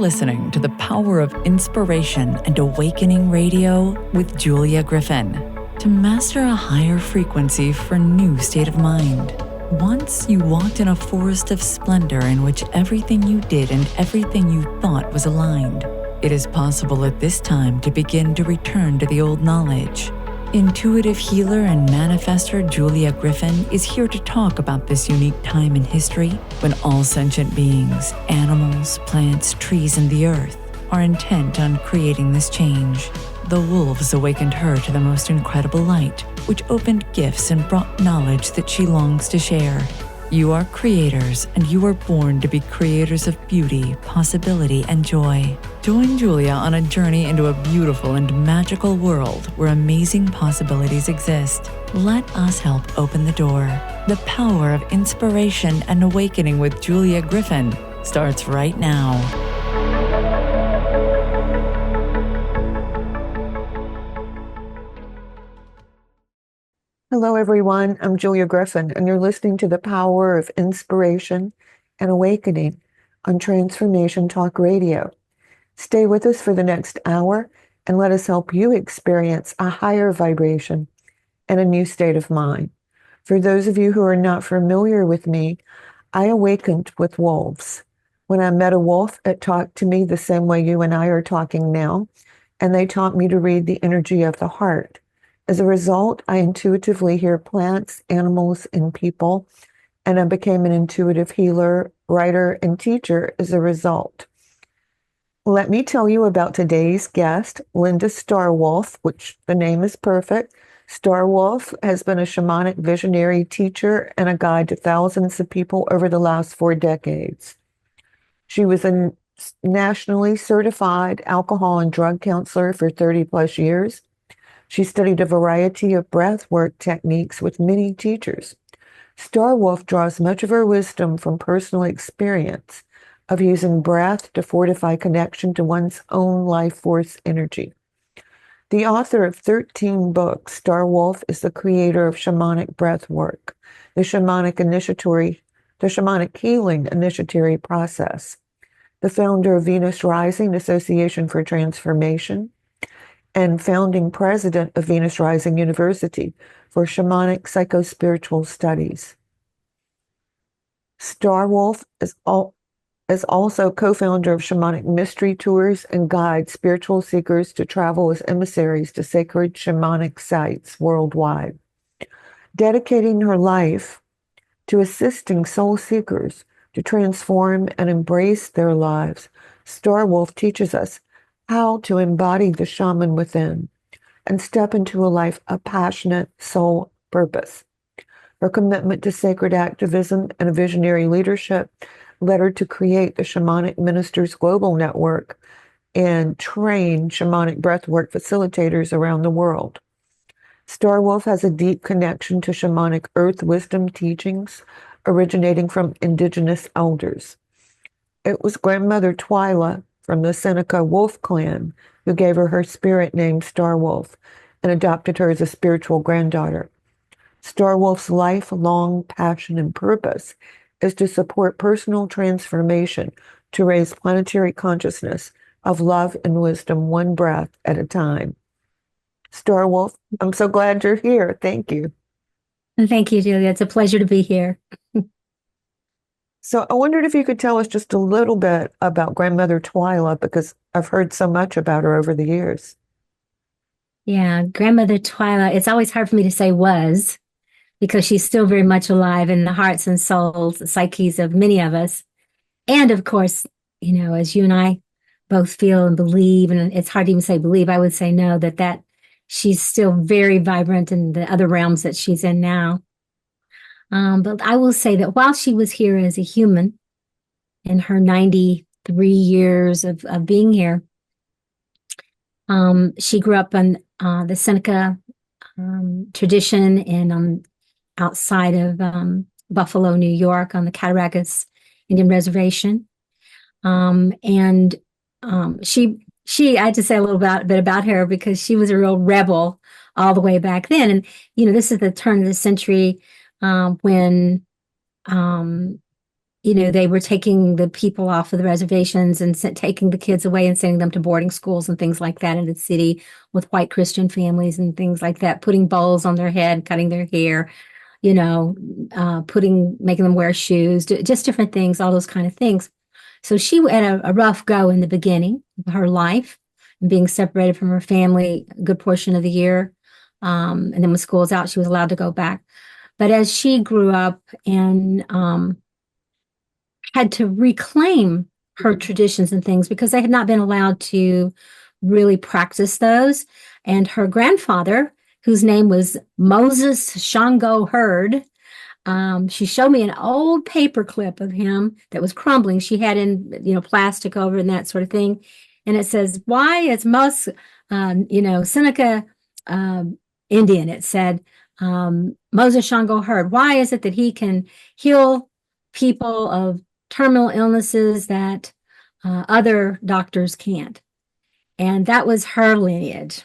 listening to the Power of Inspiration and Awakening Radio with Julia Griffin. To master a higher frequency for a new state of mind. Once you walked in a forest of splendor in which everything you did and everything you thought was aligned. It is possible at this time to begin to return to the old knowledge. Intuitive healer and manifestor Julia Griffin is here to talk about this unique time in history when all sentient beings, animals, plants, trees, and the earth are intent on creating this change. The wolves awakened her to the most incredible light, which opened gifts and brought knowledge that she longs to share. You are creators, and you are born to be creators of beauty, possibility, and joy. Join Julia on a journey into a beautiful and magical world where amazing possibilities exist. Let us help open the door. The Power of Inspiration and Awakening with Julia Griffin starts right now. Hello, everyone. I'm Julia Griffin, and you're listening to the Power of Inspiration and Awakening on Transformation Talk Radio. Stay with us for the next hour and let us help you experience a higher vibration and a new state of mind. For those of you who are not familiar with me, I awakened with wolves. When I met a wolf, it talked to me the same way you and I are talking now, and they taught me to read the energy of the heart. As a result, I intuitively hear plants, animals, and people, and I became an intuitive healer, writer, and teacher as a result. Let me tell you about today's guest, Linda Starwolf, which the name is perfect. Starwolf has been a shamanic visionary teacher and a guide to thousands of people over the last 4 decades. She was a nationally certified alcohol and drug counselor for 30 plus years. She studied a variety of breath work techniques with many teachers. Starwolf draws much of her wisdom from personal experience of using breath to fortify connection to one's own life force energy. The author of 13 books, Starwolf is the creator of shamanic breath work, the shamanic healing initiatory process, the founder of Venus Rising Association for Transformation, and founding president of Venus Rising University for Shamanic Psychospiritual Studies. Starwolf is also co-founder of Shamanic Mystery Tours and guides spiritual seekers to travel as emissaries to sacred shamanic sites worldwide. Dedicating her life to assisting soul seekers to transform and embrace their lives, Starwolf teaches us how to embody the shaman within and step into a life of passionate soul purpose. Her commitment to sacred activism and visionary leadership led her to create the Shamanic Ministers Global Network and train shamanic breathwork facilitators around the world. Starwolf has a deep connection to shamanic earth wisdom teachings originating from indigenous elders. It was Grandmother Twyla from the Seneca Wolf clan who gave her her spirit name Starwolf and adopted her as a spiritual granddaughter. Starwolf's lifelong passion and purpose is to support personal transformation to raise planetary consciousness of love and wisdom one breath at a time. Starwolf, I'm so glad you're here. Thank you. Thank you, Julia. It's a pleasure to be here. So I wondered if you could tell us just a little bit about Grandmother Twyla, because I've heard so much about her over the years. Yeah, Grandmother Twyla, it's always hard for me to say was, because she's still very much alive in the hearts and souls, the psyches of many of us. And of course, as you and I both feel and believe, and it's hard to even say believe, I would say no, that she's still very vibrant in the other realms that she's in now. But I will say that while she was here as a human in her 93 years of being here, she grew up in the Seneca tradition and outside of Buffalo, New York, on the Cattaraugus Indian Reservation. She, I had to say a little bit about her because she was a real rebel all the way back then. And, this is the turn of the century when they were taking the people off of the reservations and taking the kids away and sending them to boarding schools and things like that in the city with white Christian families and things like that, putting bowls on their head, cutting their hair, making them wear shoes, just different things, all those kind of things. So she had a rough go in the beginning of her life, being separated from her family a good portion of the year. And then when school's out, she was allowed to go back. But as she grew up and had to reclaim her traditions and things because they had not been allowed to really practice those. And her grandfather, whose name was Moses Shango Hurd, she showed me an old paper clip of him that was crumbling. She had in, plastic over and that sort of thing. And it says, why is most, Seneca Indian, it said, Moses Shango Hurd, why is it that he can heal people of terminal illnesses that other doctors can't? And that was her lineage.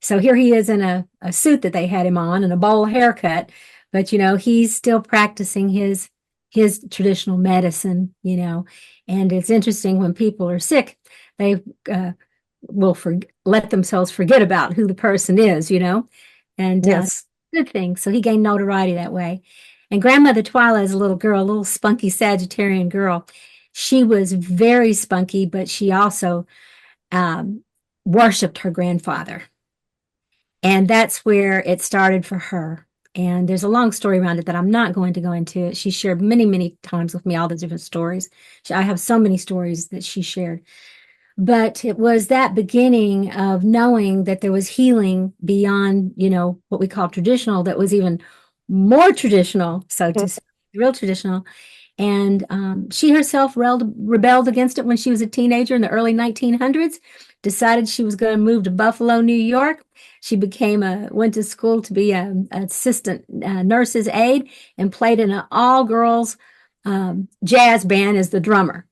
So here he is in a suit that they had him on and a bowl haircut, but he's still practicing his traditional medicine, and it's interesting when people are sick, they will let themselves forget about who the person is, and Yes. good thing. So he gained notoriety that way. And grandmother Twyla is a little girl, a little spunky Sagittarian girl. She was very spunky, but she also worshipped her grandfather. And that's where it started for her. And there's a long story around it that I'm not going to go into. She shared many, many times with me all the different stories. I have so many stories that she shared. But it was that beginning of knowing that there was healing beyond, what we call traditional, that was even more traditional, so to say, real traditional. And she herself rebelled against it when she was a teenager in the early 1900s, decided she was going to move to Buffalo, New York. She went to school to be an assistant nurse's aide and played in an all-girls jazz band as the drummer.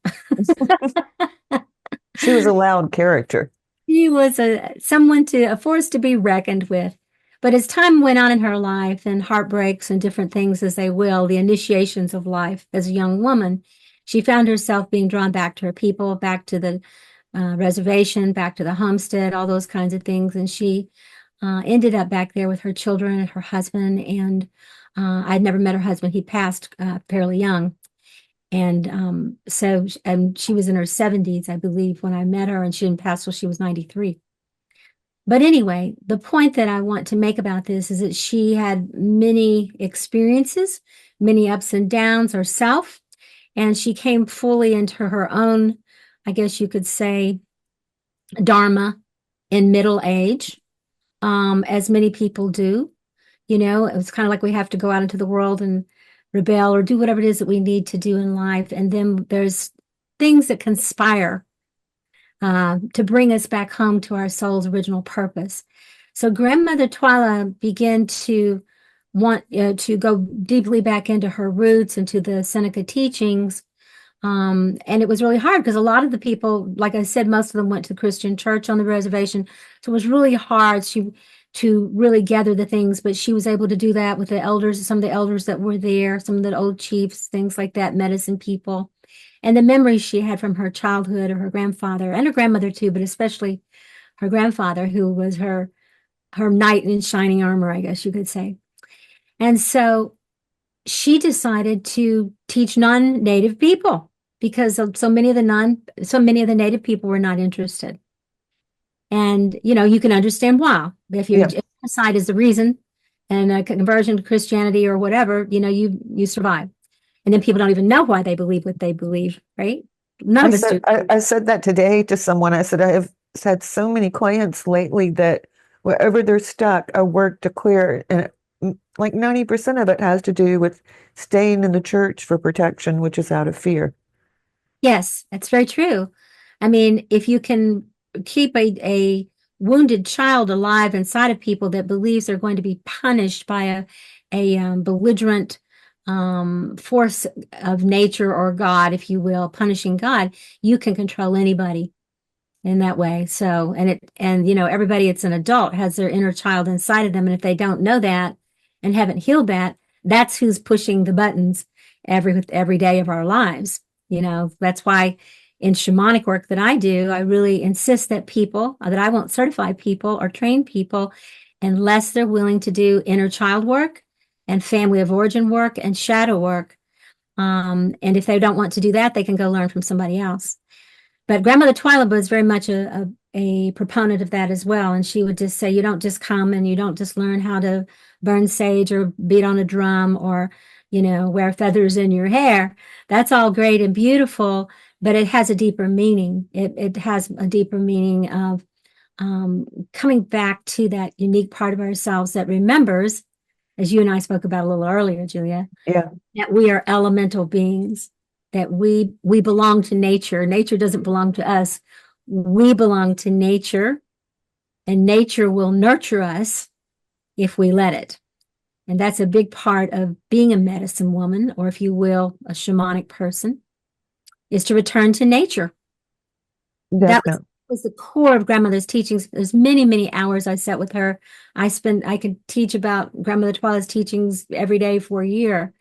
She was a loud character. She was a force to be reckoned with. But as time went on in her life and heartbreaks and different things as they will, the initiations of life as a young woman, she found herself being drawn back to her people, back to the reservation, back to the homestead, all those kinds of things. And she ended up back there with her children and her husband. And I'd never met her husband. He passed fairly young. And so she was in her 70s, I believe, when I met her, and she didn't pass till she was 93. But anyway, the point that I want to make about this is that she had many experiences, many ups and downs herself, and she came fully into her own, I guess you could say, dharma in middle age, as many people do. It was kind of like we have to go out into the world and rebel or do whatever it is that we need to do in life. And then there's things that conspire to bring us back home to our soul's original purpose. So grandmother Twyla began to want to go deeply back into her roots and to the Seneca teachings. And it was really hard because a lot of the people, like I said, most of them went to the Christian church on the reservation. So it was really hard to really gather the things, but she was able to do that with the elders, some of the elders that were there, some of the old chiefs, things like that, medicine people. And the memories she had from her childhood of her grandfather and her grandmother too, but especially her grandfather, who was her knight in shining armor, I guess you could say. And so she decided to teach non-native people because so many of the native people were not interested. And, you can understand why. If your genocide is the reason and a conversion to Christianity or whatever, you survive. And then people don't even know why they believe what they believe, right? None of us do. I said that today to someone. I said, I have had so many clients lately that wherever they're stuck, I work to clear it. And like 90% of it has to do with staying in the church for protection, which is out of fear. Yes, that's very true. I mean, if you can keep a wounded child alive inside of people that believes they're going to be punished by a belligerent force of nature or God, if you will, punishing God, you can control anybody in that way. So, everybody that's an adult has their inner child inside of them. And if they don't know that and haven't healed that, that's who's pushing the buttons every day of our lives. That's why in shamanic work that I do, I really insist that I won't certify people or train people unless they're willing to do inner child work and family of origin work and shadow work. And if they don't want to do that, they can go learn from somebody else. But Grandmother Twyla was very much a proponent of that as well. And she would just say, you don't just come and you don't just learn how to burn sage or beat on a drum or, wear feathers in your hair. That's all great and beautiful, but it has a deeper meaning. It has a deeper meaning of coming back to that unique part of ourselves that remembers, as you and I spoke about a little earlier, Julia, Yeah. that we are elemental beings, that we belong to nature. Nature doesn't belong to us. We belong to nature, and nature will nurture us if we let it. And that's a big part of being a medicine woman, or if you will, a shamanic person, is to return to nature. That Definitely. was the core of Grandmother's teachings. There's many, many hours I sat with her. I could teach about Grandmother Twyla's teachings every day for a year.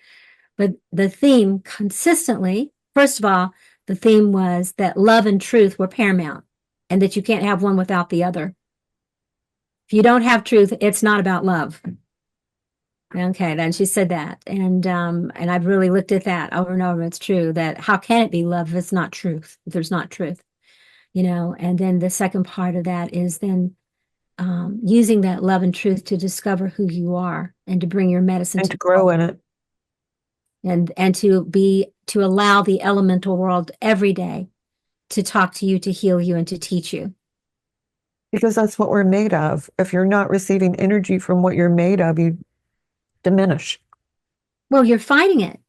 But the theme consistently, first of all, the theme was that love and truth were paramount and that you can't have one without the other. If you don't have truth, it's not about love. Okay, then she said that. And I've really looked at that over and over. It's true that how can it be love if it's not truth, if there's not truth? And then the second part of that is then using that love and truth to discover who you are and to bring your medicine And to to grow in it. and to allow the elemental world every day to talk to you, to heal you, and to teach you. Because that's what we're made of. If you're not receiving energy from what you're made of, you diminish. Well, you're fighting it.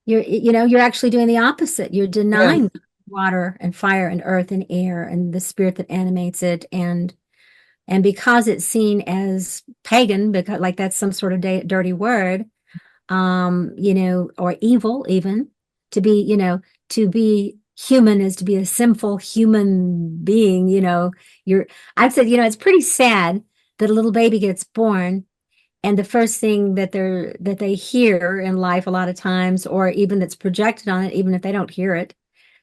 You're actually doing the opposite. You're denying Yeah. water and fire and earth and air and the spirit that animates it. And because it's seen as pagan, because like that's some sort of dirty word, or evil even, to be human is to be a sinful human being, I've said, it's pretty sad that a little baby gets born and the first thing that they hear in life a lot of times, or even that's projected on it, even if they don't hear it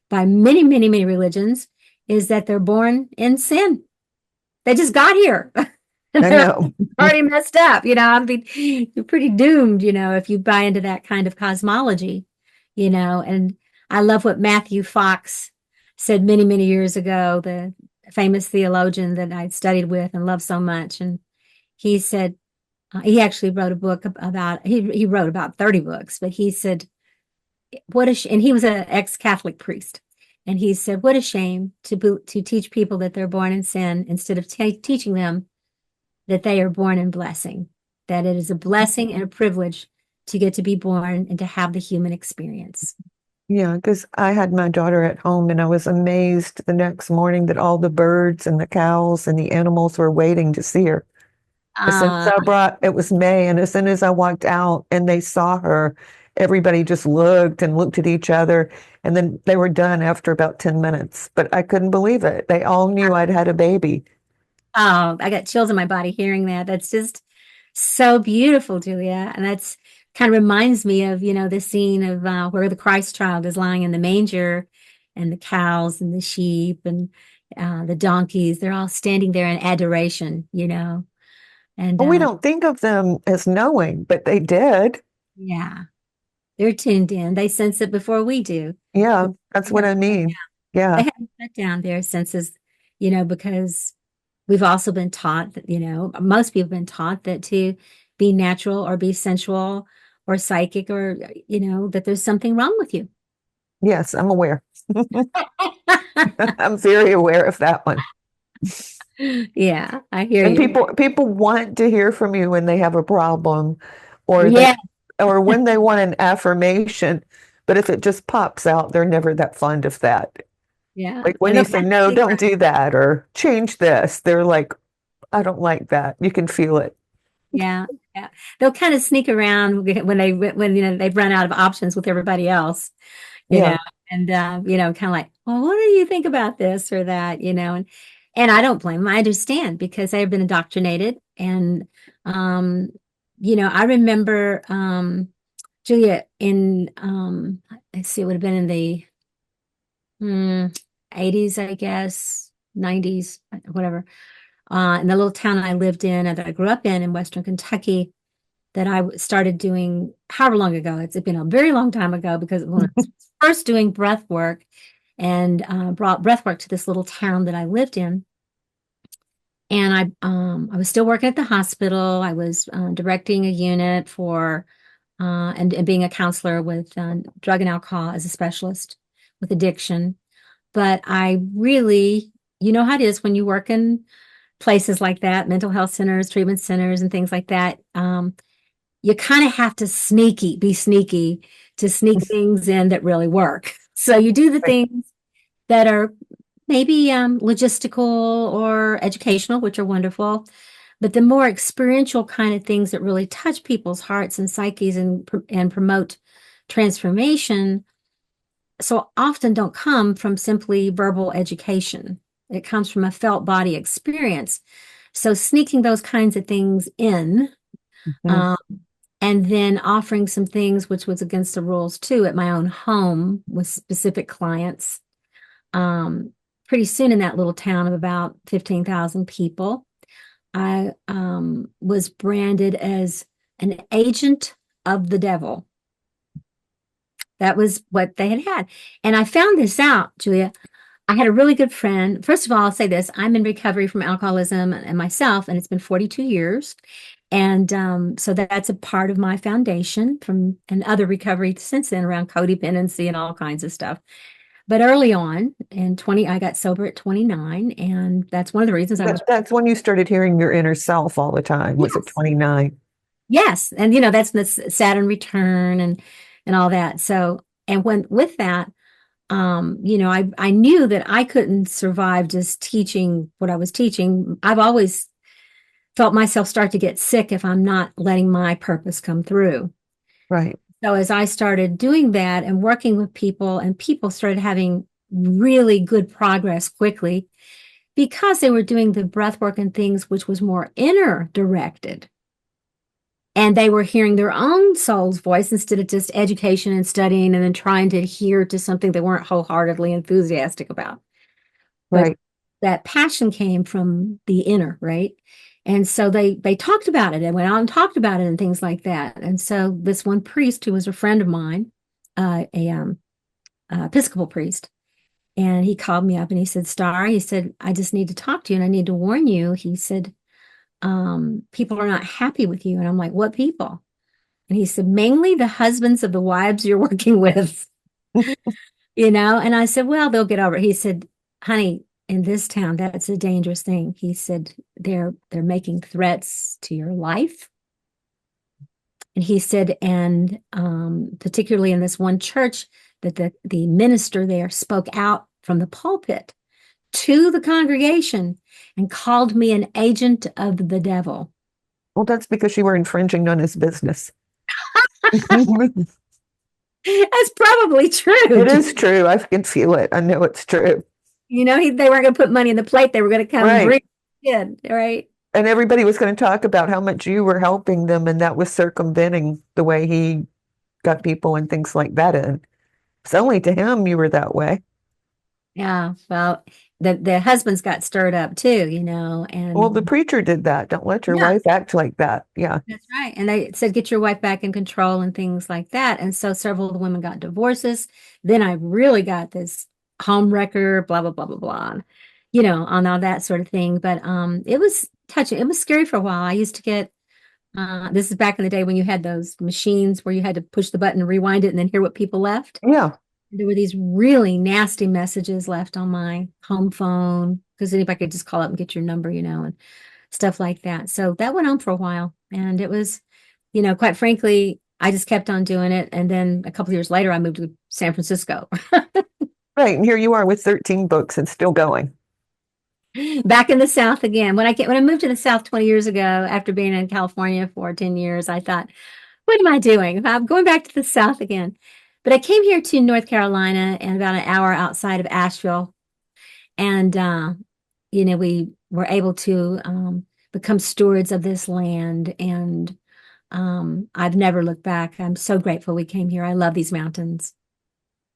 by many, many, many religions, is that they're born in sin. They just got here. I know. Already messed up, you're pretty doomed, if you buy into that kind of cosmology, and I love what Matthew Fox said many, many years ago, the famous theologian that I'd studied with and loved so much. And he said, he actually wrote a book he wrote about 30 books, but he said, and he was an ex-Catholic priest. And he said, what a shame to teach people that they're born in sin instead of teaching them that they are born in blessing, that it is a blessing and a privilege to get to be born and to have the human experience. Yeah, because I had my daughter at home and I was amazed the next morning that all the birds and the cows and the animals were waiting to see her. As soon as it was May, and as soon as I walked out and they saw her, everybody just looked and looked at each other. And then they were done after about 10 minutes. But I couldn't believe it. They all knew I'd had a baby. Oh, I got chills in my body hearing that. That's just so beautiful, Julia. And that's kind of reminds me of, the scene of where the Christ child is lying in the manger and the cows and the sheep and the donkeys. They're all standing there in adoration, And Well, we don't think of them as knowing, but they did. yeah, they're tuned in. They sense it before we do. Yeah, that's what I mean. They Yeah. haven't shut down their senses, because we've also been taught that, most people have been taught that to be natural or be sensual or psychic or, that there's something wrong with you. Yes, I'm aware. I'm very aware of that one. Yeah, I hear And you. people want to hear from you when they have a problem or Yeah, or when they want an affirmation. But if it just pops out, they're never that fond of that. yeah. Like when And you they'll say, kind of no, sneak don't around. do that or change this, they're like, I don't like that. You can feel it. Yeah, yeah. They'll kind of sneak around when they've run out of options with everybody else, you Yeah. know, and kind of like, well, what do you think about this or that, and I don't blame them. I understand because they've been indoctrinated, and I remember Julia, in let's see, it would have been in the 80s, I guess, 90s, whatever. In the little town I lived in and that I grew up in Western Kentucky, that started doing however long ago. It's been a very long time ago because when I was first doing breath work and brought breath work to this little town that I lived in. And I was still working at the hospital. I was directing a unit for and being a counselor with drug and alcohol as a specialist with addiction. But I really, you know how it is when you work in places like that, mental health centers, treatment centers, and things like that. You kind of have to be sneaky to sneak things in that really work. So you do the Right. things that are maybe logistical or educational, which are wonderful, but the more experiential kind of things that really touch people's hearts and psyches and promote transformation so often don't come from simply verbal education. It comes from a felt body experience. So sneaking those kinds of things in, Mhm. um, and then offering some things which was against the rules too at my own home with specific clients. Pretty soon in that little town of about 15,000 people, I was branded as an agent of the devil. That was what they had. And I found this out, Julia. I had a really good friend. First of all, I'll say this. I'm in recovery from alcoholism and myself, and it's been 42 years. And so that's a part of my foundation from and other recovery since then around codependency and all kinds of stuff. But early on in 20, I got sober at 29, and that's one of the reasons I was, That's when you started hearing your inner self all the time, was it yes, 29? yes. And that's the Saturn return and all that. So, and when with that, I knew that I couldn't survive just teaching what I was teaching. I've always felt myself start to get sick if I'm not letting my purpose come through. Right. So as I started doing that and working with people, and people started having really good progress quickly because they were doing the breath work and things which was more inner directed. And they were hearing their own soul's voice instead of just education and studying and then trying to adhere to something they weren't wholeheartedly enthusiastic about. But Right. that passion came from the inner, right? And so they talked about it and went out and talked about it and things like that. And so this one priest who was a friend of mine, a Episcopal priest, and he called me up and he said, Star, he said, I just need to talk to you and I need to warn you. He said, people are not happy with you. And I'm like, what people? And he said, mainly the husbands of the wives you're working with, And I said, well, they'll get over it. He said, honey, in this town, that's a dangerous thing. He said, they're making threats to your life. And he said, and particularly in this one church, that the minister there spoke out from the pulpit to the congregation and called me an agent of the devil. Well, that's because you were infringing on his business. That's probably true. It is true. I can feel it. I know it's true. They weren't going to put money in the plate. They were going to come Right. bring it in, right? And everybody was going to talk about how much you were helping them, and that was circumventing the way he got people and things like that in. It's only to him you were that way. Yeah. Well, the husbands got stirred up too, Well, the and preacher did that. Don't let your yeah, wife act like that. Yeah. that's right. And they said, get your wife back in control and things like that. And so several of the women got divorces. Then I really got this home wrecker, blah, blah, blah, blah, blah, on all that sort of thing. But it was touching. It was scary for a while. I used to get this is back in the day when you had those machines where you had to push the button, rewind it, and then hear what people left. Yeah. There were these really nasty messages left on my home phone because anybody could just call up and get your number, and stuff like that. So that went on for a while. And it was, quite frankly, I just kept on doing it. And then a couple of years later, I moved to San Francisco, Right. And here you are with 13 books and still going. back in the South again. When I moved to the South 20 years ago, after being in California for 10 years, I thought, what am I doing? I'm going back to the South again. But I came here to North Carolina and about an hour outside of Asheville. And, we were able to become stewards of this land and I've never looked back. I'm so grateful we came here. I love these mountains.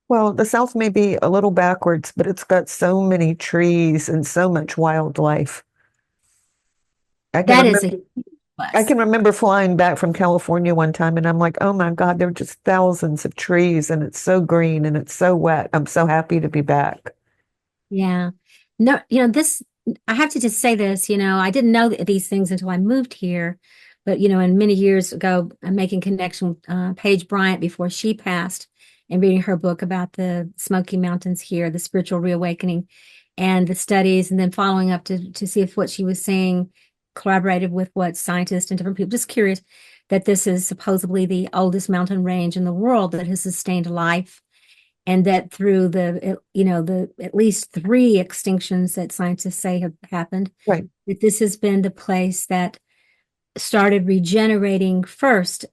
Well, the South may be a little backwards, but it's got so many trees and so much wildlife. I can That is a remember huge I plus. can remember flying back from California one time and I'm like, oh my God, there are just thousands of trees and it's so green and it's so wet. I'm so happy to be back. Yeah. No, this, I have to just say this, I didn't know these things until I moved here. But, and many years ago, I'm making connection with Paige Bryant before she passed and reading her book about the Smoky Mountains here, the spiritual reawakening and the studies, and then following up to see if what she was saying collaborated with what scientists and different people, just curious that this is supposedly the oldest mountain range in the world that has sustained life and that through the at least three extinctions that scientists say have happened, Right. that this has been the place that started regenerating first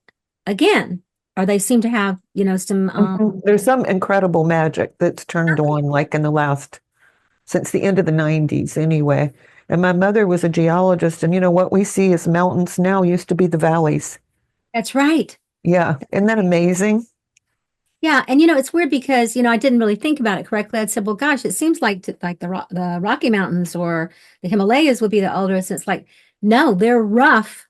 again, or they seem to have, some Mhm. There's some incredible magic that's turned on like in the last, since the end of the 90s anyway. And my mother was a geologist, and what we see as mountains now used to be the valleys. that's right. Yeah. Isn't that amazing? Yeah, and it's weird because I didn't really think about it correctly. I said, "Well, gosh, it seems like the Rocky Mountains or the Himalayas would be the oldest." It's like, no, they're rough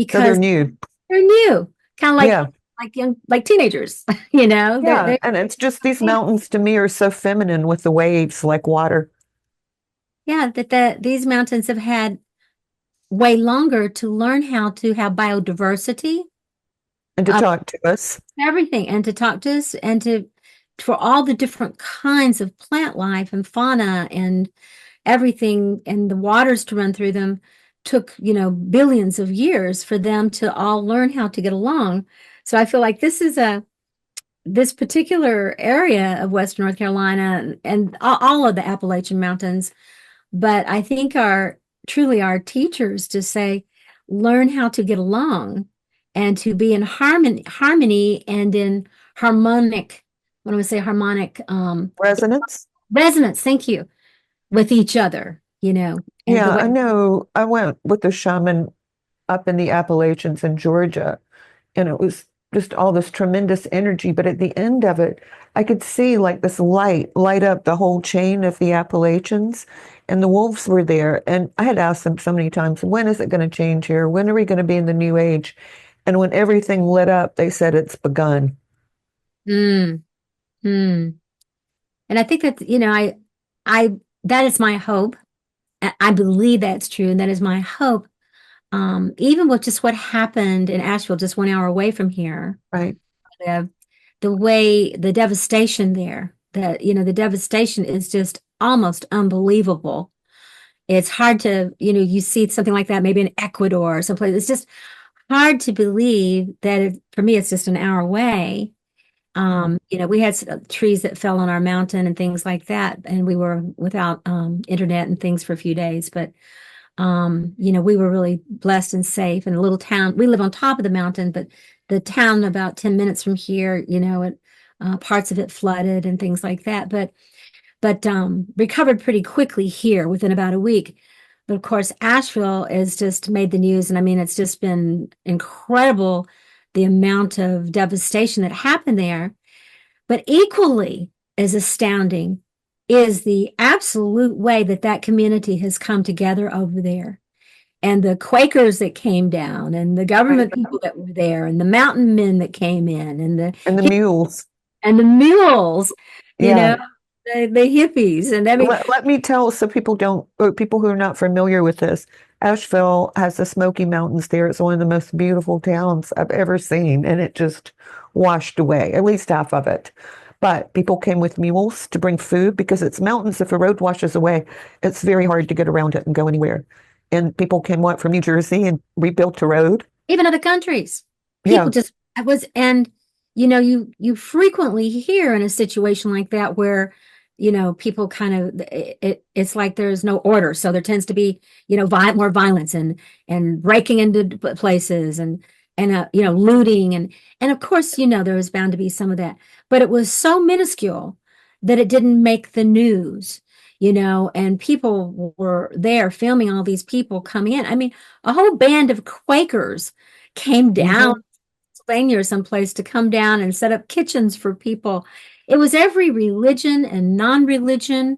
So they're because new. they're new, kind of Yeah. like young, like teenagers. They're Yeah. And it's just these mountains to me are so feminine with the waves like water. yeah, that these mountains have had way longer to learn how to have biodiversity And to of talk to us. everything and to talk to us and to for all the different kinds of plant life and fauna and everything and the waters to run through them took, billions of years for them to all learn how to get along. So I feel like this particular area of Western North Carolina and all of the Appalachian Mountains, but I think are truly our teachers to say, learn how to get along and to be in harmony and in harmonic, what do I say, harmonic Resonance. resonance, thank you, with each other, and the Yeah, way I know. I went with a shaman up in the Appalachians in Georgia, and it was just all this tremendous energy. But at the end of it, I could see like this light up the whole chain of the Appalachians, and the wolves were there. And I had asked them so many times, when is it going to change here? When are we going to be in the new age? And when everything lit up, they said it's begun. mm, mm. And I think that, I that is my hope. I believe that's true, and that is my hope. Even with just what happened in Asheville, just 1 hour away from here, Right. the, the way the devastation there, the devastation is just almost unbelievable. It's hard to, you see something like that maybe in Ecuador or someplace. It's just hard to believe that for me, it's just an hour away. We had trees that fell on our mountain and things like that, and we were without internet and things for a few days. But we were really blessed and safe in a little town. We live on top of the mountain, but the town about 10 minutes from here, parts of it flooded and things like that. But recovered pretty quickly here within about a week. But of course, Asheville has just made the news, and I mean, it's just been incredible the amount of devastation that happened there. But equally as astounding is the absolute way that that community has come together over there. And the Quakers that came down, and the Right. government people that were there, and the mountain men that came in, and And the mules. the mules, you Yeah. know, the hippies. And I mean, Let me tell so people don't, or people who are not familiar with this. Asheville has the Smoky Mountains there. It's one of the most beautiful towns I've ever seen, and it just washed away, at least half of it. But people came with mules to bring food because it's mountains. If a road washes away, it's very hard to get around it and go anywhere. And people came what from New Jersey and rebuilt a road. even other countries, people Yeah, just, I was, and, you frequently hear in a situation like that where, people kind of, it's like there's no order. So there tends to be, more violence and breaking into places and looting. And of course, there was bound to be some of that, but it was so minuscule that it didn't make the news. And people were there filming all these people coming in. I mean, a whole band of Quakers came down Mhm. Pennsylvania or someplace to come down and set up kitchens for people. It was every religion and non-religion,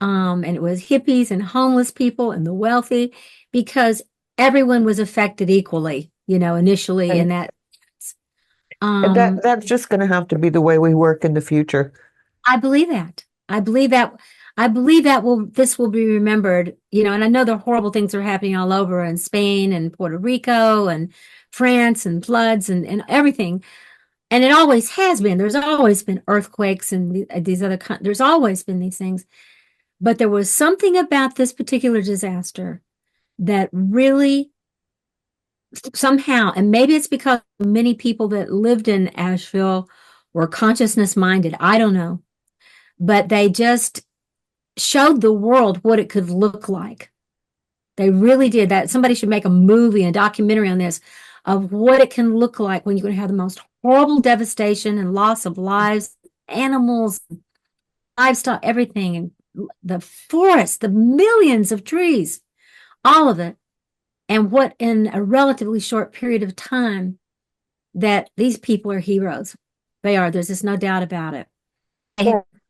and it was hippies and homeless people and the wealthy, because everyone was affected equally, initially in And that. that's just going to have to be the way we work in the future. I believe that. This will be remembered, and I know the horrible things are happening all over in Spain and Puerto Rico and France and floods and everything. And it always has been. There's always been earthquakes and these other, there's always been these things. But there was something about this particular disaster that really somehow, and maybe it's because many people that lived in Asheville were consciousness minded. I don't know. But they just showed the world what it could look like. They really did that. Somebody should make a movie, a documentary on this, of what it can look like when you're going to have the most horrible devastation and loss of lives, animals, livestock, everything, and the forest, the millions of trees, all of it. And what in a relatively short period of time that these people are heroes. They are. There's just no doubt about it.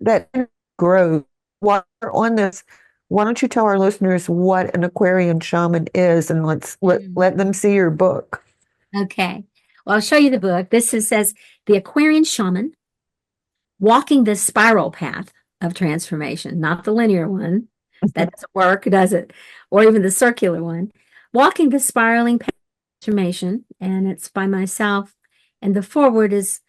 That grows. While we're on this, why don't you tell our listeners what an Aquarian shaman is, and let them see your book. Okay. Well, I'll show you the book. Says The Aquarian Shaman, Walking the Spiral Path of Transformation, not the linear one. That doesn't work, does it? Or even the circular one. Walking the Spiraling Path of Transformation, and it's by myself. And the foreword is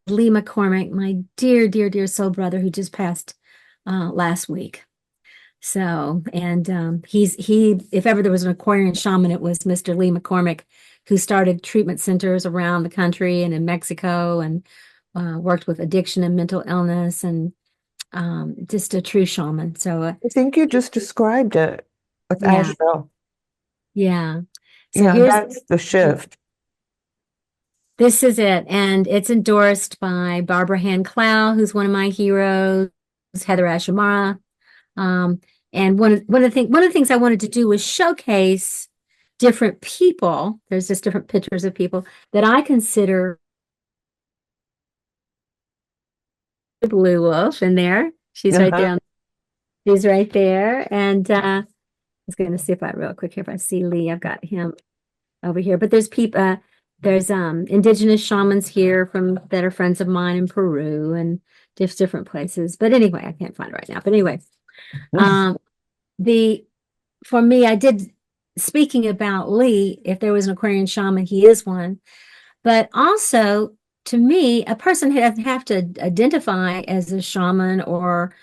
Lee McCormick, my dear, dear, dear soul brother who just passed last week. So, and he, if ever there was an Aquarian shaman, it was Mr. Lee McCormick, who started treatment centers around the country and in Mexico, and worked with addiction and mental illness, and just a true shaman. So, I think you just described it with yeah, Asheville. yeah. So Yeah, here's that's the shift. this is it, and it's endorsed by Barbara Hand Clow, who's one of my heroes, Heather Ashamara. And one of the things I wanted to do was showcase different people. There's just different pictures of people that I consider. Blue Wolf in there. She's right there. Uh-huh. She's right there. And I was going to see if real quick here, if I see Lee, I've got him over here. But there's people, there's indigenous shamans here that are friends of mine in Peru and different places. But anyway, I can't find it right now. But anyway, for me, speaking about Lee, if there was an Aquarian shaman, he is one. But also, to me, a person doesn't have to identify as a shaman or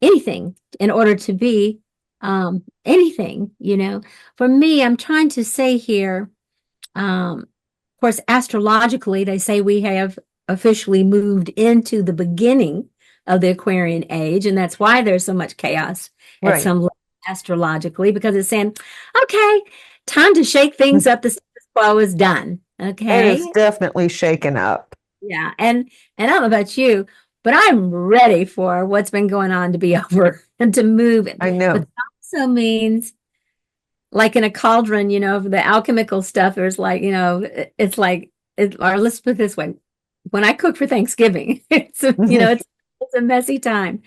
anything in order to be anything, For me, I'm trying to say here, of course, astrologically, they say we have officially moved into the beginning of the Aquarian age, and that's why there's so much chaos at some level astrologically, because it's saying, okay, time to shake things up. The status quo is done. It Okay. is definitely shaken up. Yeah. And I don't know about you, but I'm ready for what's been going on to be over and to move. I know. But that also means, like in a cauldron, the alchemical stuff, there's like, it's like, or let's put it this way. When I cook for Thanksgiving, it's a messy time.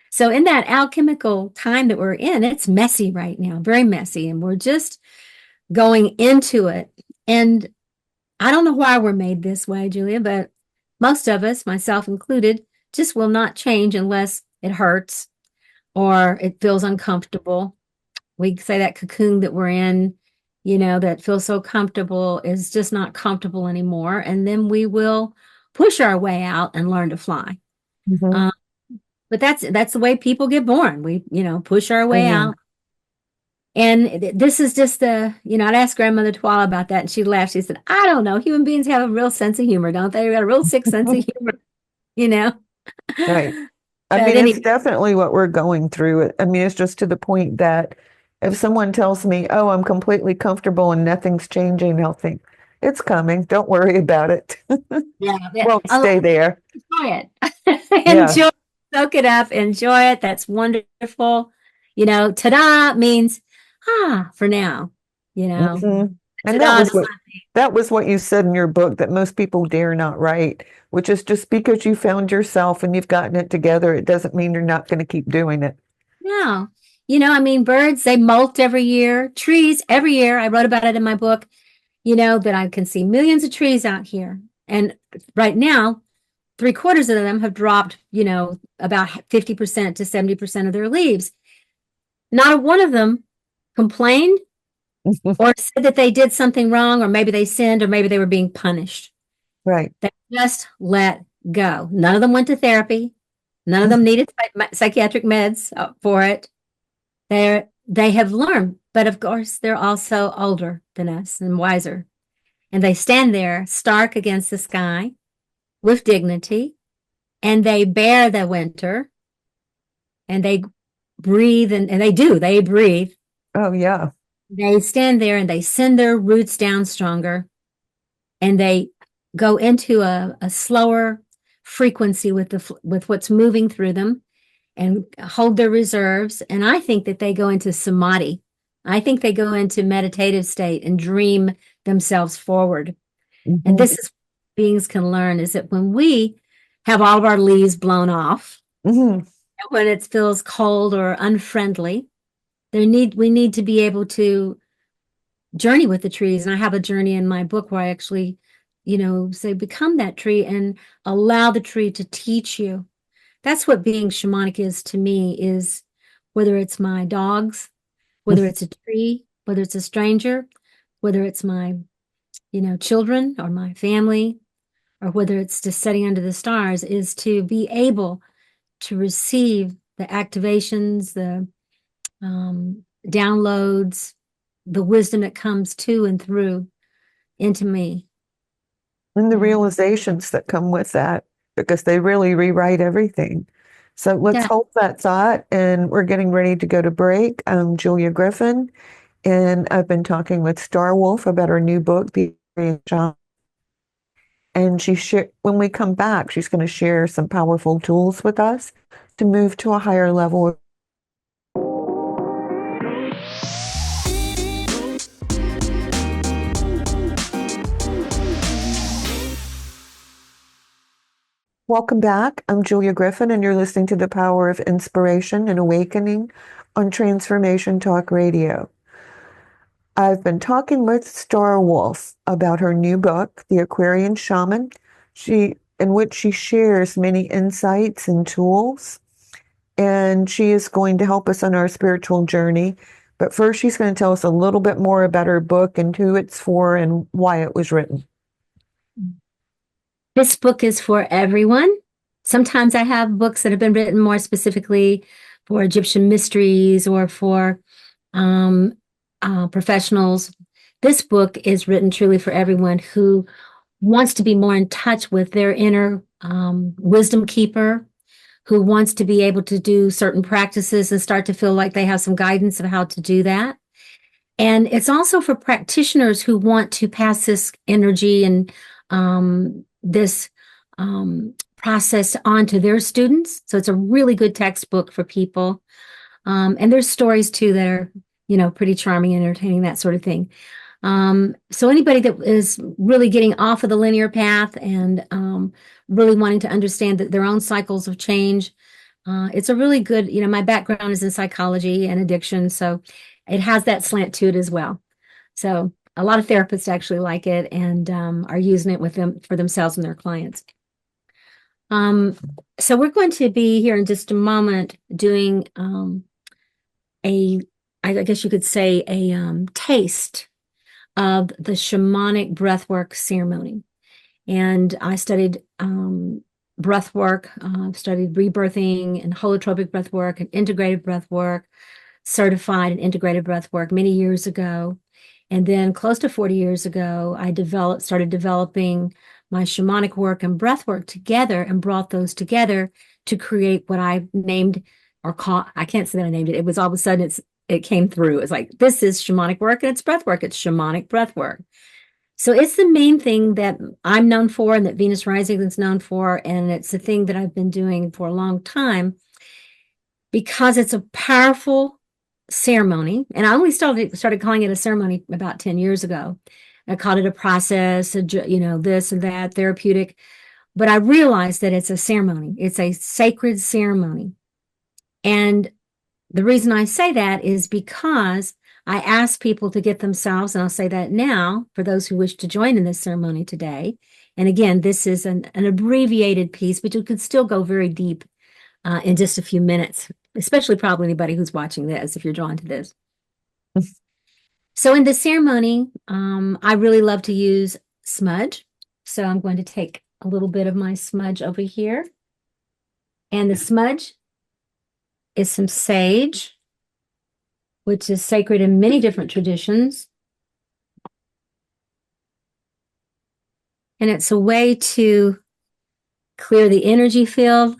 So in that alchemical time that we're in, it's messy right now, very messy. And we're just going into it. And I don't know why we're made this way, Julia, but most of us, myself included, just will not change unless it hurts or it feels uncomfortable. We say that cocoon that we're in, that feels so comfortable is just not comfortable anymore. And then we will push our way out and learn to fly. Mhm. But that's the way people get born. We, push our way out. And this is just I'd ask Grandmother Twala about that, and she laughed. She said, I don't know. Human beings have a real sense of humor, don't they? They got a real sick sense of humor, Right. I But mean, anyway, it's definitely what we're going through. I mean, it's just to the point that if someone tells me, oh, I'm completely comfortable and nothing's changing, I'll think, it's coming. Don't worry about it. yeah, Won't stay there. enjoy it. Yeah. Enjoy, soak it up, enjoy it. That's wonderful. Ta-da means, for now, Mhm. And that was what you said in your book that most people dare not write, which is just because you found yourself and you've gotten it together, it doesn't mean you're not going to keep doing it. No. I mean, birds, they molt every year, trees every year. I wrote about it in my book, that I can see millions of trees out here. And right now, 3/4 of them have dropped, about 50% to 70% of their leaves. Not one of them complained or said that they did something wrong, or maybe they sinned, or maybe they were being punished. Right. They just let go. None of them went to therapy. None of them needed psychiatric meds for it. They have learned, but of course, they're also older than us and wiser. And they stand there stark against the sky with dignity, and they bear the winter, and they breathe, and they breathe. Oh, yeah. They stand there and they send their roots down stronger, and they go into a slower frequency with what's moving through them, and hold their reserves. And I think that they go into samadhi. I think they go into meditative state and dream themselves forward. Mm-hmm. And this is what beings can learn, is that when we have all of our leaves blown off, when it feels cold or unfriendly, we need to be able to journey with the trees. And I have a journey in my book where I actually, say, become that tree and allow the tree to teach you. That's what being shamanic is to me, is whether it's my dogs, whether it's a tree, whether it's a stranger, whether it's my, children or my family, or whether it's just sitting under the stars, is to be able to receive the activations, the downloads, the wisdom that comes to and through into me. And the realizations that come with that, because they really rewrite everything. So let's hold that thought, and we're getting ready to go to break. I'm Julia Griffin, and I've been talking with Star Wolf about her new book, The Aquarian Shaman. And when we come back, she's going to share some powerful tools with us to move to a higher level. Welcome back. I'm Julia Griffin, and you're listening to The Power of Inspiration and Awakening on Transformation Talk Radio. I've been talking with Star Wolf about her new book, The Aquarian Shaman, in which she shares many insights and tools, and she is going to help us on our spiritual journey. But first, she's going to tell us a little bit more about her book and who it's for and why it was written. This book is for everyone. Sometimes I have books that have been written more specifically for Egyptian mysteries or for professionals. This book is written truly for everyone who wants to be more in touch with their inner wisdom keeper, who wants to be able to do certain practices and start to feel like they have some guidance of how to do that. And it's also for practitioners who want to pass this energy and this process on to their students. So it's a really good textbook for people. And there's stories too that are, pretty charming and entertaining, that sort of thing. So anybody that is really getting off of the linear path and really wanting to understand that their own cycles of change, it's a really good, my background is in psychology and addiction, so it has that slant to it as well. So a lot of therapists actually like it and are using it with them for themselves and their clients. So we're going to be here in just a moment doing I guess you could say a taste of the shamanic breathwork ceremony. And I studied breathwork, studied rebirthing and holotropic breathwork and integrated breathwork, certified in integrated breathwork many years ago. And then close to 40 years ago, I started developing my shamanic work and breathwork together and brought those together to create what I named I can't say that I named it. It was all of a sudden it came through. It's like, this is shamanic work and it's breathwork. It's shamanic breathwork. So it's the main thing that I'm known for and that Venus Rising is known for. And it's the thing that I've been doing for a long time because it's a powerful ceremony, and I only started calling it a ceremony about 10 years ago. I called it a process, this and that, therapeutic. But I realized that it's a ceremony. It's a sacred ceremony. And the reason I say that is because I ask people to get themselves, and I'll say that now for those who wish to join in this ceremony today. And again, this is an abbreviated piece, but you could still go very deep in just a few minutes, especially probably anybody who's watching this, if you're drawn to this. So in the ceremony, I really love to use smudge. So I'm going to take a little bit of my smudge over here. And the smudge is some sage, which is sacred in many different traditions. And it's a way to clear the energy field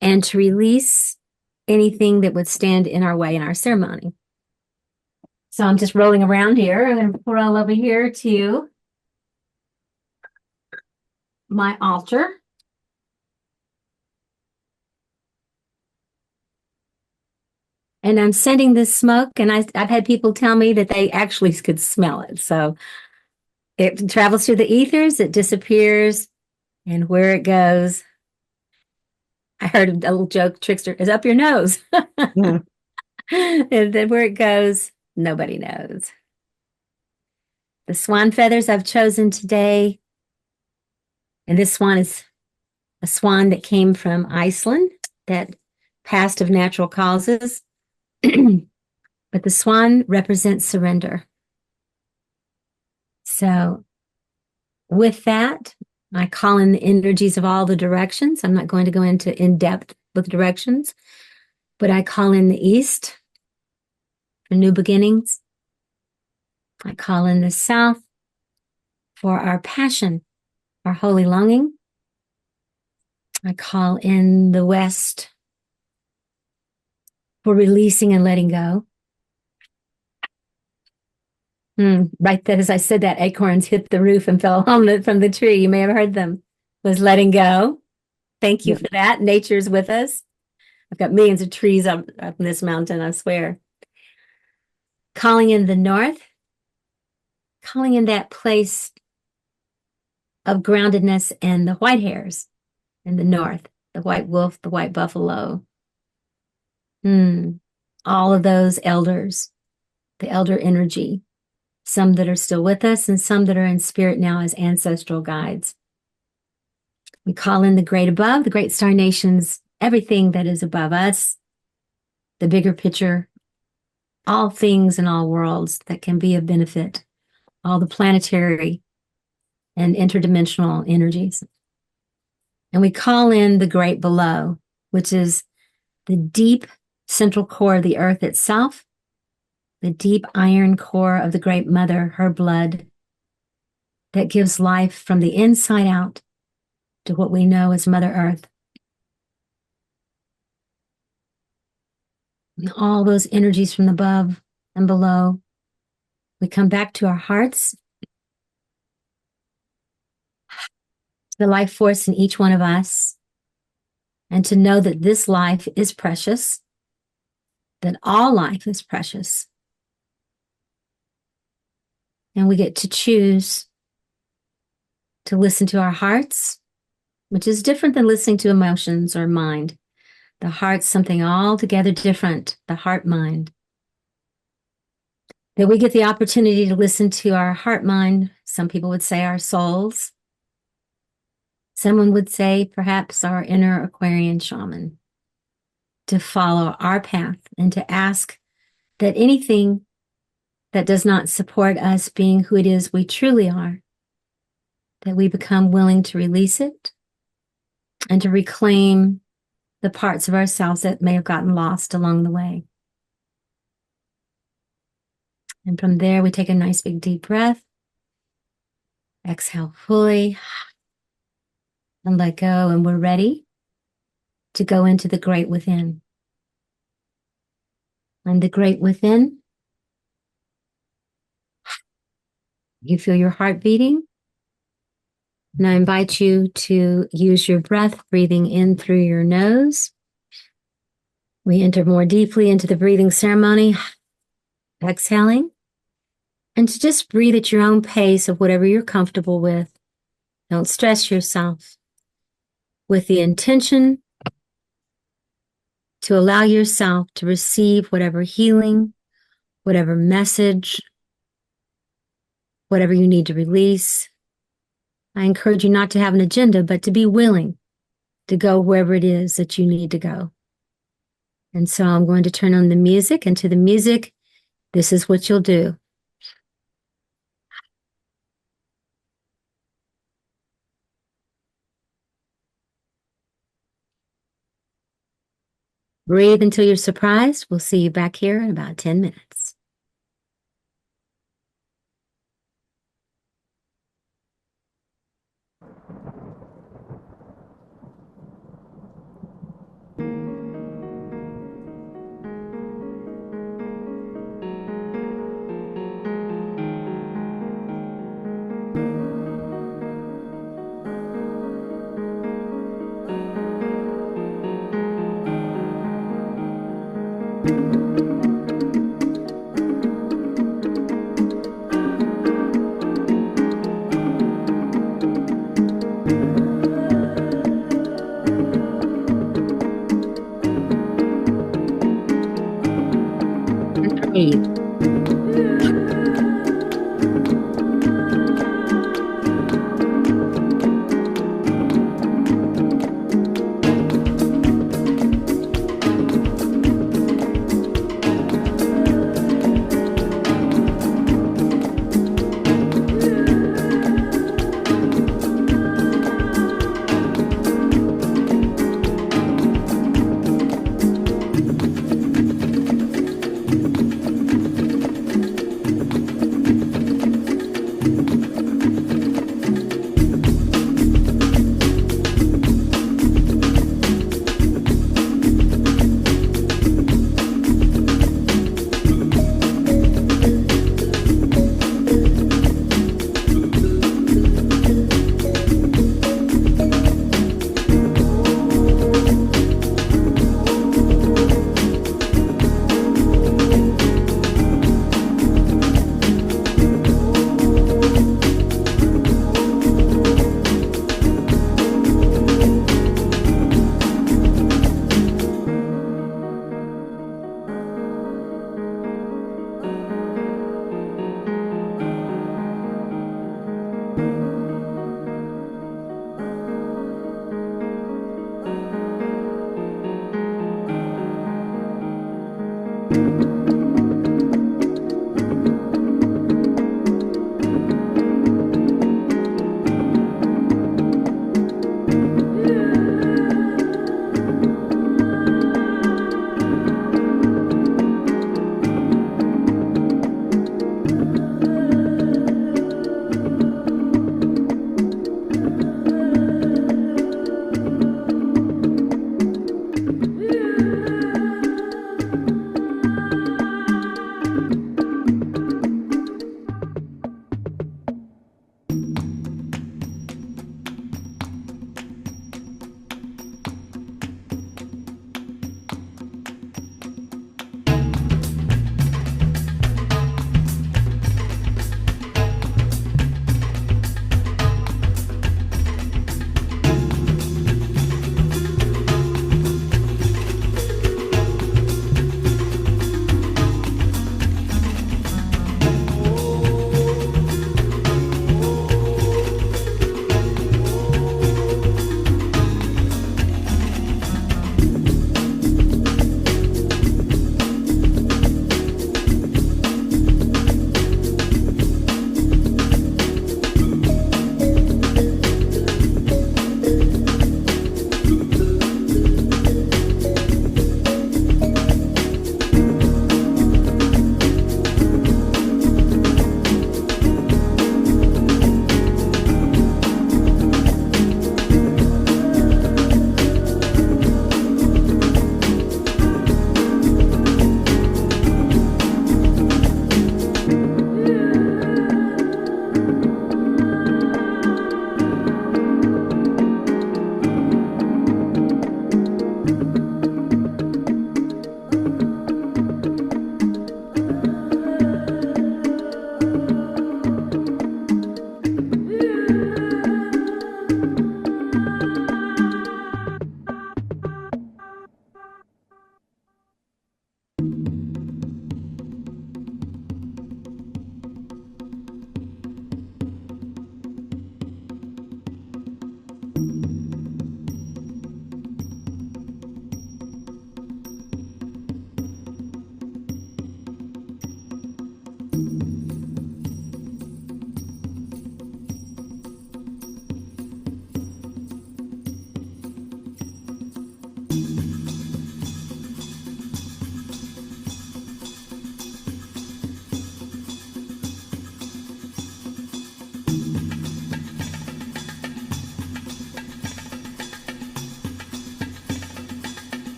and to release anything that would stand in our way in our ceremony. So I'm just rolling around here. I'm going to pour all over here to my altar. And I'm sending this smoke, and I've had people tell me that they actually could smell it. So it travels through the ethers, it disappears, and where it goes, I heard a little joke, trickster, is up your nose. Yeah. And then where it goes, nobody knows. The swan feathers I've chosen today, and this swan is a swan that came from Iceland that passed of natural causes. But the swan represents surrender. So with that, I call in the energies of all the directions. I'm not going to go into in depth with directions, but I call in the east for new beginnings. I call in the south for our passion, our holy longing. I call in the west for releasing and letting go. Right then, as I said that, acorns hit the roof and fell from the tree. You may have heard them. Was letting go. Thank you for that. Nature's with us. I've got millions of trees up in this mountain, I swear. Calling in the north. Calling in that place of groundedness and the white hares in the north. The white wolf, the white buffalo. All of those elders. The elder energy. Some that are still with us and some that are in spirit now as ancestral guides. We call in the great above, the great star nations, everything that is above us, the bigger picture, all things and all worlds that can be of benefit, all the planetary and interdimensional energies. And we call in the great below, which is the deep central core of the earth itself, the deep iron core of the great mother, her blood, that gives life from the inside out to what we know as Mother Earth. And all those energies from above and below, we come back to our hearts, the life force in each one of us, and to know that this life is precious, that all life is precious. And we get to choose to listen to our hearts, which is different than listening to emotions or mind. The heart's something altogether different, the heart mind. That we get the opportunity to listen to our heart mind. Some people would say our souls. Someone would say perhaps our inner Aquarian shaman. To follow our path and to ask that anything that does not support us being who it is we truly are, that we become willing to release it and to reclaim the parts of ourselves that may have gotten lost along the way. And from there, we take a nice big deep breath, exhale fully, and let go, and we're ready to go into the great within. And the great within, you feel your heart beating. And I invite you to use your breath, breathing in through your nose We enter more deeply into the breathing ceremony, exhaling, and to just breathe at your own pace of whatever you're comfortable with. Don't stress yourself. With the intention to allow yourself to receive whatever healing, whatever message, whatever you need to release. I encourage you not to have an agenda, but to be willing to go wherever it is that you need to go. And so I'm going to turn on the music, and to the music, this is what you'll do. Breathe until you're surprised. We'll see you back here in about 10 minutes.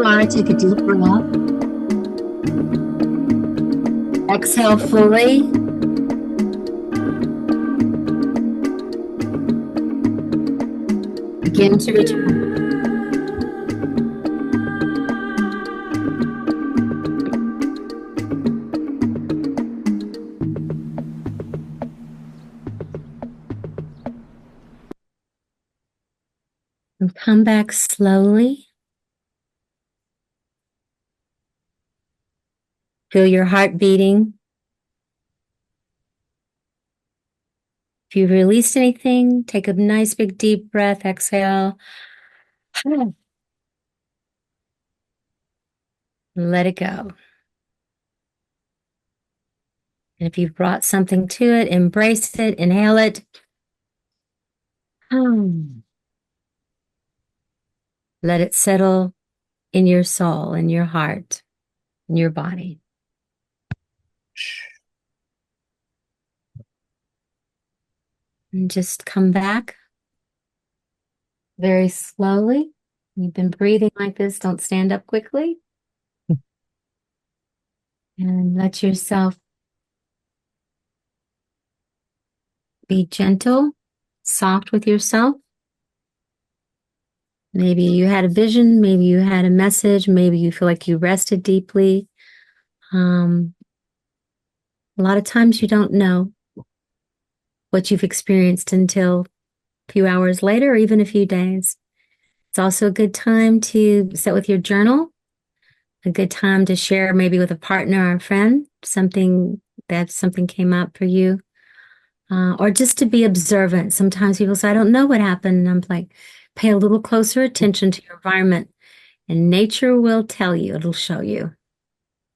heart, take a deep breath. Exhale fully. Begin to return. And come back slowly. Feel your heart beating. If you've released anything, take a nice big deep breath, exhale. Let it go. And if you've brought something to it, embrace it, inhale it. Let it settle in your soul, in your heart, in your body. And just come back very slowly. You've been breathing like this. Don't stand up quickly. And let yourself be gentle, soft with yourself. Maybe you had a vision, maybe you had a message, maybe you feel like you rested deeply. A lot of times you don't know what you've experienced until a few hours later or even a few days. It's also a good time to sit with your journal, a good time to share maybe with a partner or a friend, something came up for you, or just to be observant. Sometimes people say, I don't know what happened. And I'm like, pay a little closer attention to your environment and nature will tell you, it'll show you.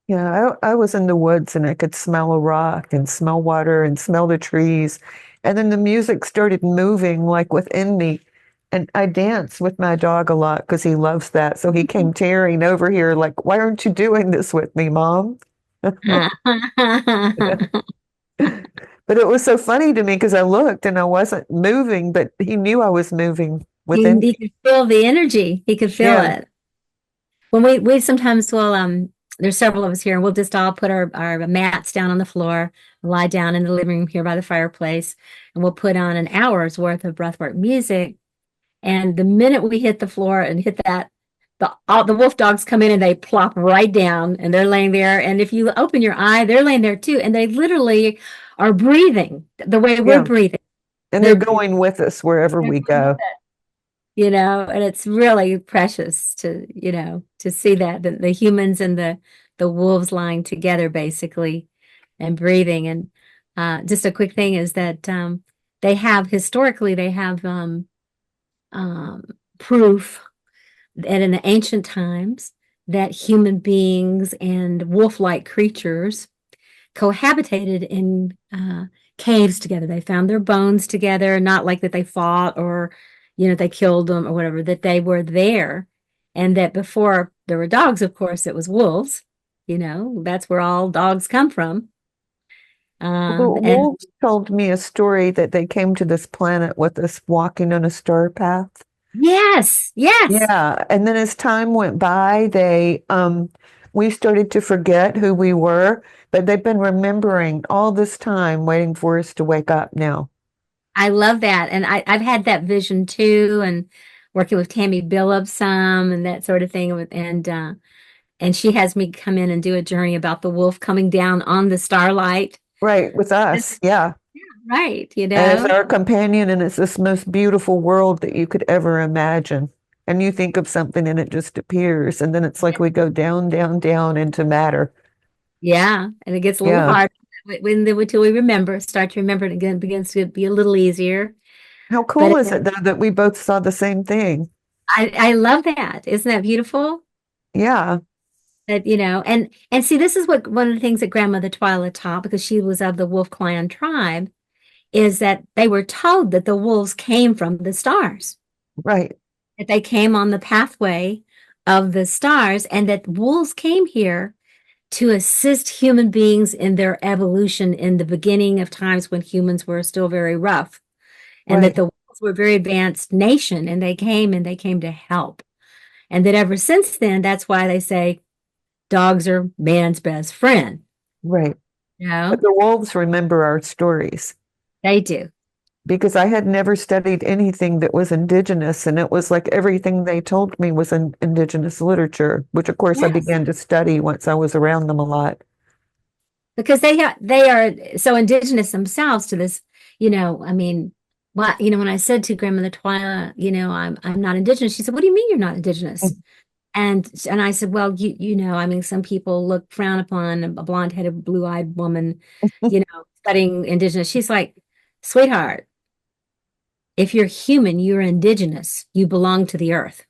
Yeah, I was in the woods and I could smell a rock and smell water and smell the trees. And then the music started moving like within me. And I dance with my dog a lot because he loves that. So he came tearing over here like, why aren't you doing this with me, Mom? But it was so funny to me because I looked and I wasn't moving, but he knew I was moving within He me. could feel the energy. He could feel Yeah, it. When we sometimes will, there's several of us here, and we'll just all put our mats down on the floor, lie down in the living room here by the fireplace, and we'll put on an hour's worth of breathwork music. And the minute we hit the floor and hit that, all the wolf dogs come in and they plop right down and they're laying there. And if you open your eye, they're laying there too. And they literally are breathing the way we're yeah. breathing. And they're going with us wherever we go. And it's really precious to see that the humans and the wolves lying together basically and breathing. And just a quick thing is that they have proof that in the ancient times that human beings and wolf-like creatures cohabitated in caves together. They found their bones together, not like that they fought or, they killed them or whatever, that they were there. And that before there were dogs, of course, it was wolves. That's where all dogs come from. And Wolves told me a story that they came to this planet with us walking on a star path. yes, yes. Yeah, and then as time went by, we started to forget who we were, but they've been remembering all this time, waiting for us to wake up now. I love that. And I've had that vision too, and working with Tammy Billups some and that sort of thing. And she has me come in and do a journey about the wolf coming down on the starlight. Right, with us, yeah. Right, As our companion, and it's this most beautiful world that you could ever imagine. And you think of something and it just appears, and then it's like we go down, down, down into matter. Yeah, and it gets a little Yeah. hard until we start to remember it again, it begins to be a little easier. How But cool is it though that we both saw the same thing? I love that. Isn't that beautiful? Yeah, That, and see, this is what one of the things that Grandmother Twyla taught, because she was of the Wolf Clan tribe, is that they were told that the wolves came from the stars, right. that they came on the pathway of the stars, and that wolves came here to assist human beings in their evolution in the beginning of times when humans were still very rough, and that Right. the wolves were a very advanced nation, and they came to help. And that ever since then, that's why they say dogs are man's best friend. Right. You know, But the wolves remember our stories they do. because I had never studied anything that was indigenous. And it was like everything they told me was in indigenous literature, which of course I Yes. began to study once I was around them a lot. Because they are so indigenous themselves to this, I mean, when I said to Grandmother Twyla, I'm not indigenous, she said, "What do you mean you're not indigenous?" And I said, "Well, I mean, some people frown upon a blonde-headed, blue-eyed woman, studying indigenous." She's like, "Sweetheart, if you're human, you're indigenous. You belong to the earth.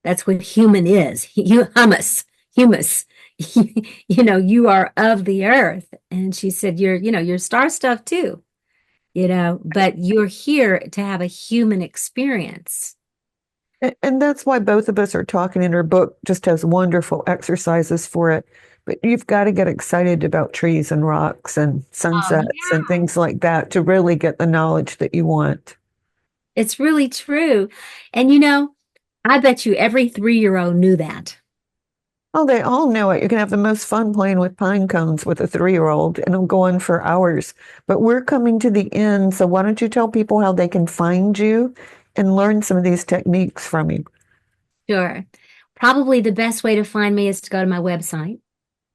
That's what human is. Humus. You are of the earth." And she said, you're star stuff too, but you're here to have a human experience. And that's why both of us are talking, and her book just has wonderful exercises for it. But you've got to get excited about trees and rocks and Oh, sunsets and yeah. things like that to really get the knowledge that you want. It's really true. And I bet you every 3-year-old knew that. Oh, they all know it. You can have the most fun playing with pine cones with a 3-year-old, and it'll go on for hours. But we're coming to the end, so why don't you tell people how they can find you and learn some of these techniques from you? Sure. Probably the best way to find me is to go to my website,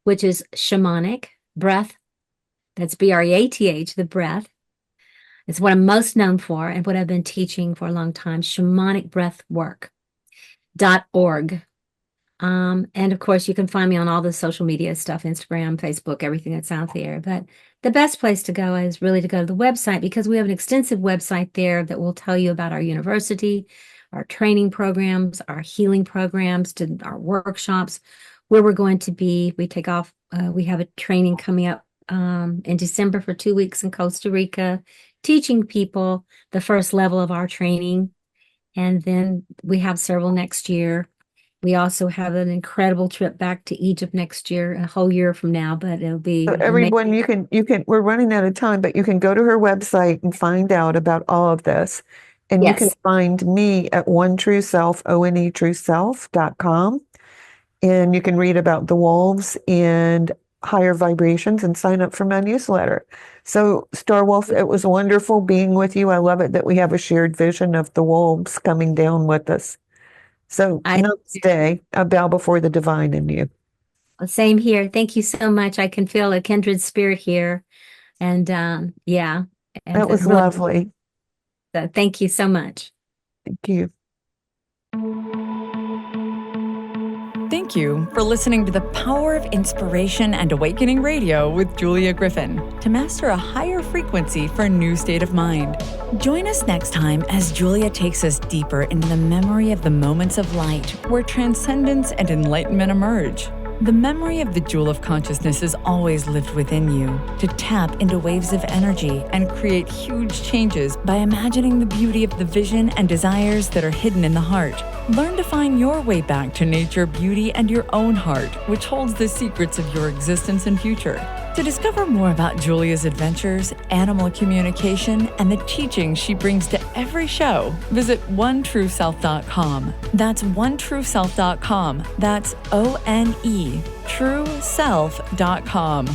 which is shamanic breath. That's BREATH, the breath. It's what I'm most known for and what I've been teaching for a long time, shamanicbreathwork.org. And of course, you can find me on all the social media stuff, Instagram, Facebook, everything that's out there. But the best place to go is really to go to the website because we have an extensive website there that will tell you about our university, our training programs, our healing programs, to our workshops, where we're going to be. We have a training coming up in December for 2 weeks in Costa Rica, teaching people the first level of our training. And then we have several next year. We also have an incredible trip back to Egypt next year, a whole year from now, but it'll be So amazing. everyone, we're running out of time, but you can go to her website and find out about all of this. And you can Yes, find me at One True Self, onetrueself.com. And you can read about the wolves and higher vibrations and sign up for my newsletter. So, Star Wolf, it was wonderful being with you. I love it that we have a shared vision of the wolves coming down with us. So, I namaste. I bow before the divine in you. same here. Thank you so much. I can feel a kindred spirit here. And yeah, and That was really, lovely. thank you so much. Thank you. Thank you for listening to the Power of Inspiration and Awakening Radio with Julia Griffin to master a higher frequency for a new state of mind. Join us next time as Julia takes us deeper into the memory of the moments of light where transcendence and enlightenment emerge. The memory of the jewel of consciousness is always lived within you to tap into waves of energy and create huge changes by imagining the beauty of the vision and desires that are hidden in the heart. Learn to find your way back to nature, beauty, and your own heart, which holds the secrets of your existence and future. To discover more about Julia's adventures, animal communication, and the teachings she brings to every show, visit onetrueself.com. That's onetrueself.com. That's ONE, trueself.com.